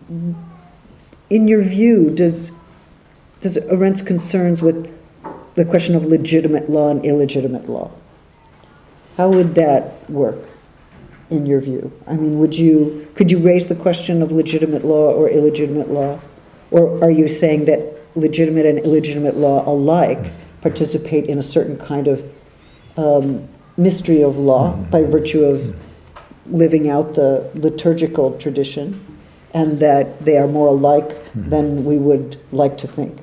in your view, does Arendt's concerns with the question of legitimate law and illegitimate law, how would that work in your view? I mean, could you raise the question of legitimate law or illegitimate law? Or are you saying that legitimate and illegitimate law alike participate in a certain kind of mystery of law by virtue of living out the liturgical tradition, and that they are more alike than we would like to think?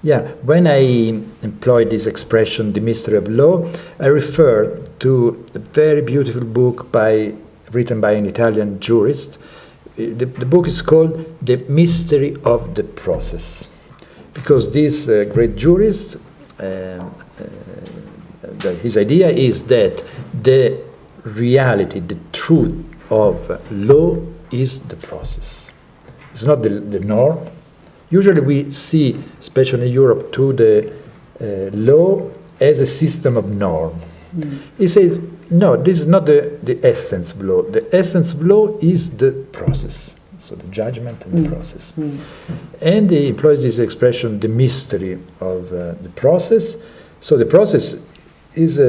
Yeah, when I employ this expression, the mystery of law, I refer to a very beautiful book written by an Italian jurist. The book is called The Mystery of the Process, because this great jurist, his idea is that the reality, the truth of law is the process. It's not the norm. Usually we see, especially in Europe, to the law as a system of norm. He says, no, this is not the essence of law. The essence of law is the process, so the judgment and the process. And he employs this expression, the mystery of the process. So the process is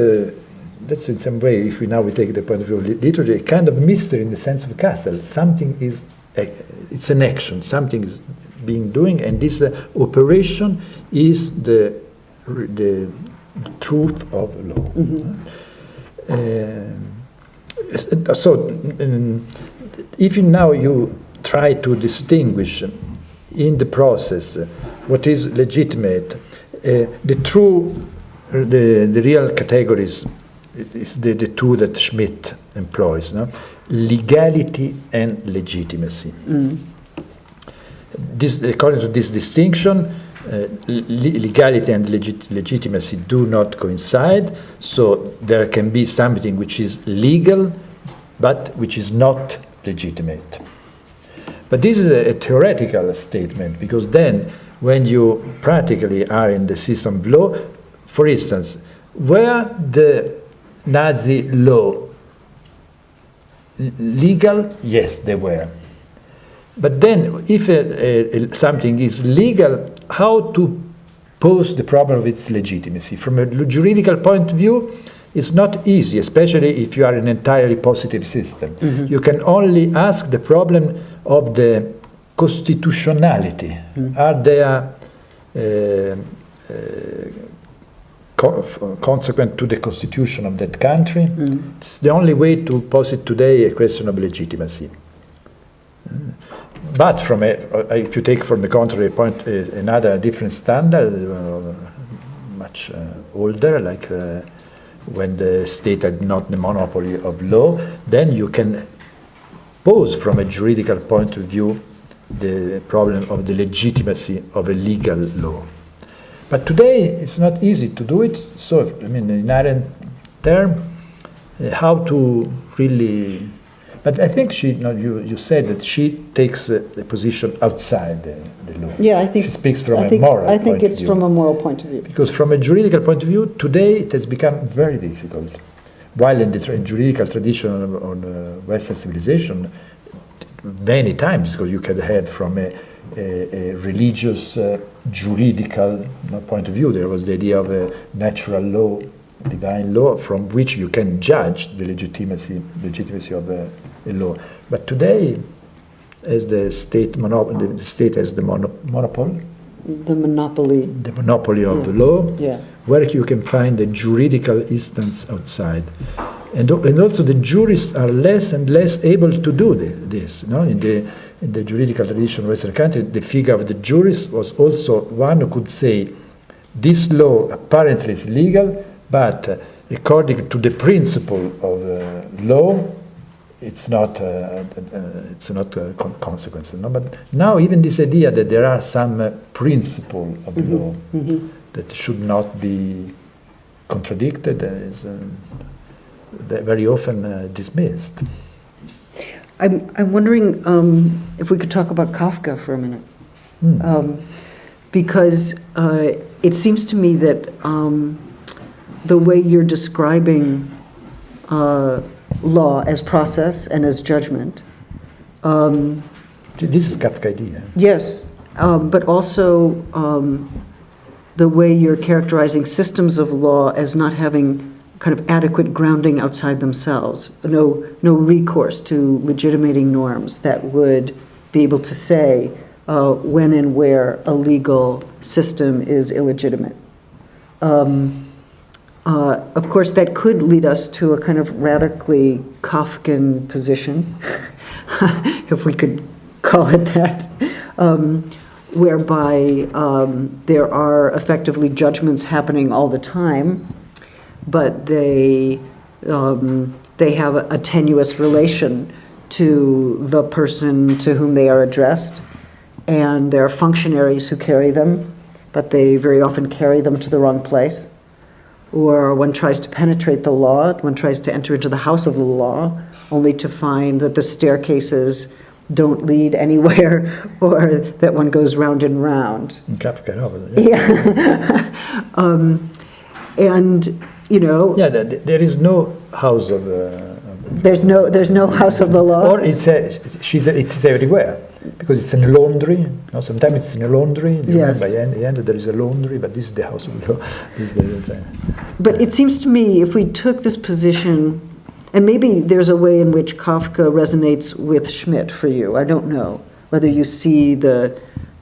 that's in some way, if we take the point of view of literature, a kind of mystery in the sense of castle. Something is, it's an action, something is being doing, and this operation is the truth of law. If you try to distinguish in the process what is legitimate, the real categories is the two that Schmidt employs, no? Legality and legitimacy. According to this distinction, legality and legitimacy do not coincide, so there can be something which is legal but which is not legitimate. But this is a theoretical statement, because then when you practically are in the system of law, for instance, were the Nazi law legal? Yes, they were. But then, if something is legal, how to pose the problem of its legitimacy? From a juridical point of view, it's not easy, especially if you are in an entirely positive system. You can only ask the problem of the constitutionality. Are there consequent to the constitution of that country? It's the only way to pose it today a question of legitimacy. But if you take from the contrary point another different standard, much older, like when the state had not the monopoly of law, then you can pose from a juridical point of view the problem of the legitimacy of a legal law. But today it's not easy to do it. So, in Arendt term, how to really. But I think you said that she takes a position outside the law. Yeah, I think she speaks from a moral point of view. I think it's from a moral point of view. Because from a juridical point of view, today it has become very difficult. While in the juridical tradition on Western civilization, many times, because you can have from a religious, juridical point of view, there was the idea of a natural law, divine law, from which you can judge the legitimacy of a law. But today, as the state has the monopoly. The monopoly of the law, yeah. Where you can find the juridical instance outside. And also the jurists are less and less able to do this. No? In the juridical tradition of Western country, the figure of the jurist was also one who could say, this law apparently is legal, but according to the principle of law, it's not a consequence. No? But now even this idea that there are some principle of law that should not be contradicted is very often dismissed. I'm wondering if we could talk about Kafka for a minute, because it seems to me that the way you're describing law as process and as judgment This is Kafka idea. Yes, but also the way you're characterizing systems of law as not having kind of adequate grounding outside themselves, no recourse to legitimating norms that would be able to say when and where a legal system is illegitimate. Of course, that could lead us to a kind of radically Kafkan position, if we could call it that, whereby there are effectively judgments happening all the time, but they have a tenuous relation to the person to whom they are addressed, and there are functionaries who carry them, but they very often carry them to the wrong place. Or one tries to penetrate the law, one tries to enter into the house of the law, only to find that the staircases don't lead anywhere, or that one goes round and round. In Kafka novel. Yeah. And, you know... Yeah, there is no house of... There's no house of the law? Or it's everywhere, because it's in a laundry. You know, sometimes it's in a laundry. Yes. By the end there is a laundry, but this is the house of the law. This is the But it seems to me, if we took this position, and maybe there's a way in which Kafka resonates with Schmidt for you. I don't know whether you see it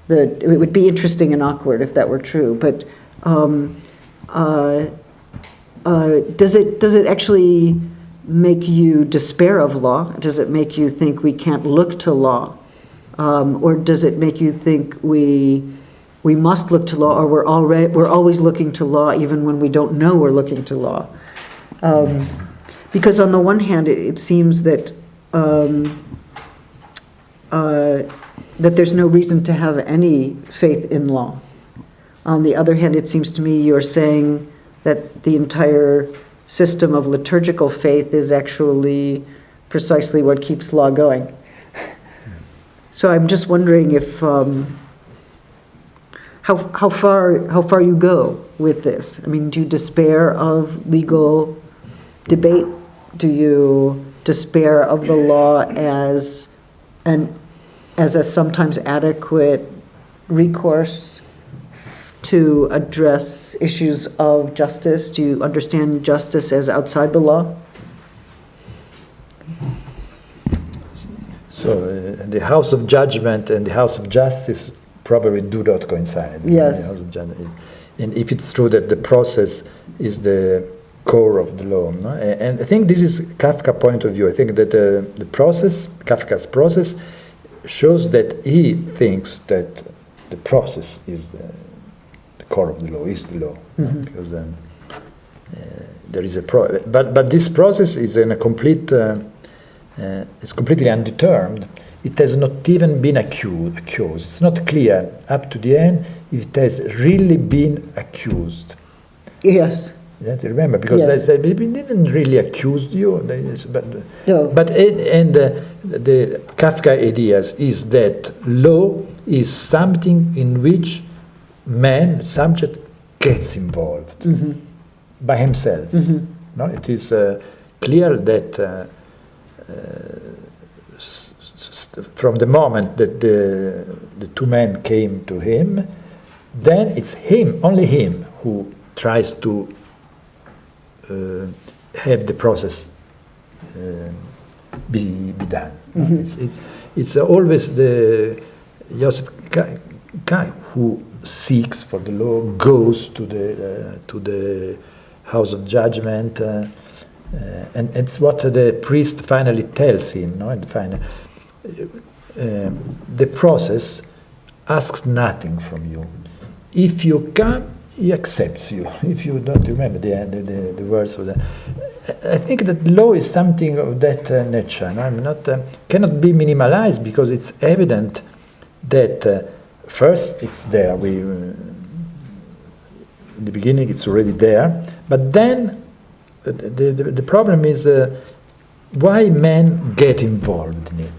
would be interesting and awkward if that were true, but does it actually make you despair of law? Does it make you think we can't look to law? Or does it make you think we must look to law, or we're always looking to law even when we don't know we're looking to law? Because on the one hand, it seems that that there's no reason to have any faith in law. On the other hand, it seems to me you're saying that the entire system of liturgical faith is actually precisely what keeps law going. So I'm just wondering if how far you go with this. I mean, do you despair of legal debate? Do you despair of the law as a sometimes adequate recourse to address issues of justice? Do you understand justice as outside the law? So the house of judgment and the house of justice probably do not coincide. Yes. The house of judgment. And if it's true that the process is the core of the law, no? And I think this is Kafka's point of view. I think that the process, Kafka's process, shows that he thinks that the process is the core of the law, is the law, Mm-hmm. because there is but this process is in a complete. It's completely undetermined. It has not even been accused. It's not clear up to the end if it has really been accused. Yes. You have to remember, because Yes. they said we didn't really accuse you. No. But the Kafka ideas is that law is something in which man, subject, gets involved Mm-hmm. by himself. Mm-hmm. No, it is clear that from the moment that the two men came to him, then it's him, only him, who tries to have the process be done. Mm-hmm. It's always the Joseph Kai who seeks for the law, goes to the house of judgment, and it's what the priest finally tells him. No, the process asks nothing from you. If you come, he accepts you. If you don't remember the words of that, I think that law is something of that nature. No? I'm not cannot be minimalized, because it's evident that first it's there. In the beginning, it's already there, but then the problem is why men get involved in it.